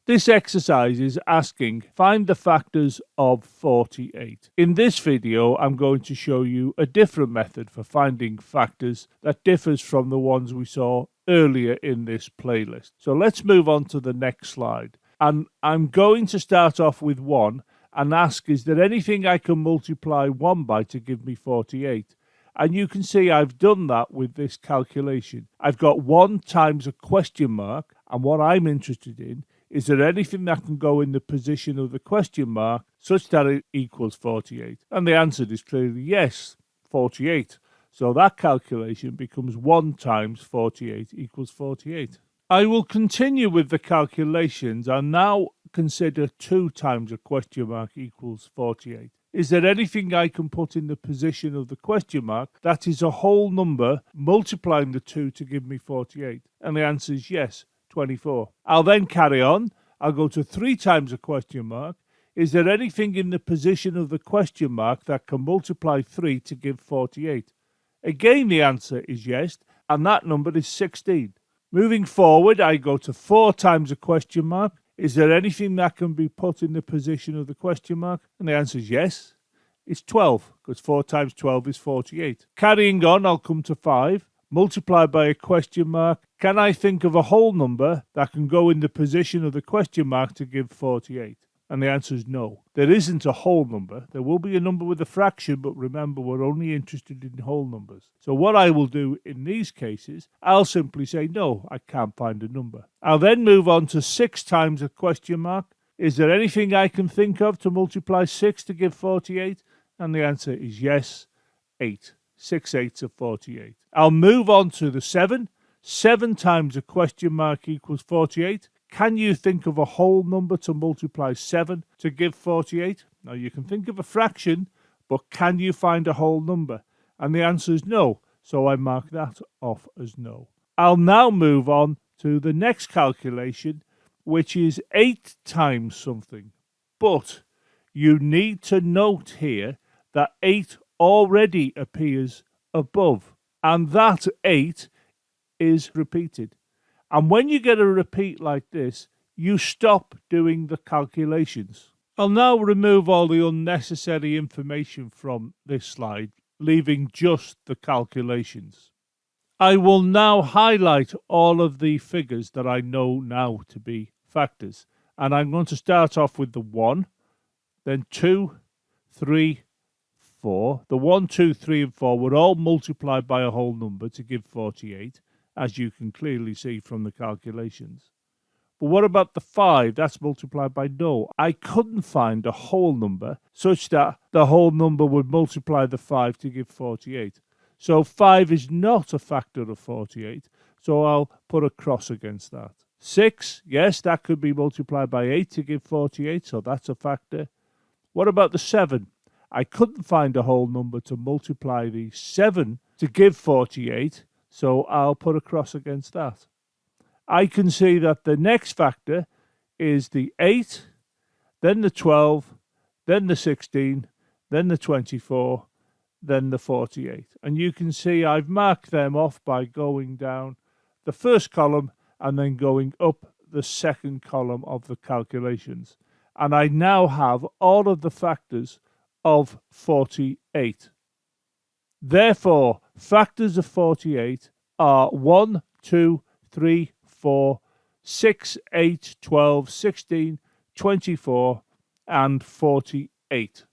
This exercise is asking, find the factors of 48. In this video, I'm going to show you a different method for finding factors that differs from the ones we saw earlier in this playlist. So let's move on to the next slide. And I'm going to start off with 1 and ask, is there anything I can multiply 1 by to give me 48? And you can see I've done that with this calculation. I've got 1 times a question mark, and what I'm interested in is there anything that can go in the position of the question mark such that it equals 48? And the answer is clearly yes, 48. So that calculation becomes 1 times 48 equals 48. I will continue with the calculations and now consider 2 times a question mark equals 48. Is there anything I can put in the position of the question mark that is a whole number multiplying the 2 to give me 48? And the answer is yes, 24. I'll then carry on. I'll go to 3 times a question mark. Is there anything in the position of the question mark that can multiply 3 to give 48? Again, the answer is yes, and that number is 16. Moving forward, I go to 4 times a question mark. Is there anything that can be put in the position of the question mark? And the answer is yes. It's 12, because 4 times 12 is 48. Carrying on, I'll come to 5. Multiplied by a question mark. Can I think of a whole number that can go in the position of the question mark to give 48? And the answer is no. There isn't a whole number. There will be a number with a fraction, but remember, we're only interested in whole numbers. So what I will do in these cases, I'll simply say, no, I can't find a number. I'll then move on to 6 times a question mark. Is there anything I can think of to multiply 6 to give 48? And the answer is yes, 8. 6 eighths of 48. I'll move on to the 7. 7 times a question mark equals 48. Can you think of a whole number to multiply 7 to give 48? Now, you can think of a fraction, but can you find a whole number? And the answer is no, so I mark that off as no. I'll now move on to the next calculation, which is 8 times something. But you need to note here that 8 already appears above, and that 8 is repeated. And when you get a repeat like this, you stop doing the calculations. I'll now remove all the unnecessary information from this slide, leaving just the calculations. I will now highlight all of the figures that I know now to be factors. And I'm going to start off with the 1, then 2, 3, 4. The 1, 2, 3, and 4 were all multiplied by a whole number to give 48. As you can clearly see from the calculations. But what about the 5? That's multiplied by no. I couldn't find a whole number such that the whole number would multiply the 5 to give 48. So 5 is not a factor of 48, so I'll put a cross against that. 6, yes, that could be multiplied by 8 to give 48, so that's a factor. What about the 7? I couldn't find a whole number to multiply the 7 to give 48, so I'll put a cross against that. I can see that the next factor is the 8, then the 12, then the 16, then the 24, then the 48. And you can see I've marked them off by going down the first column and then going up the second column of the calculations. And I now have all of the factors of 48. Therefore, factors of 48 are 1, 2, 3, 4, 6, 8, 12, 16, 24, and 48.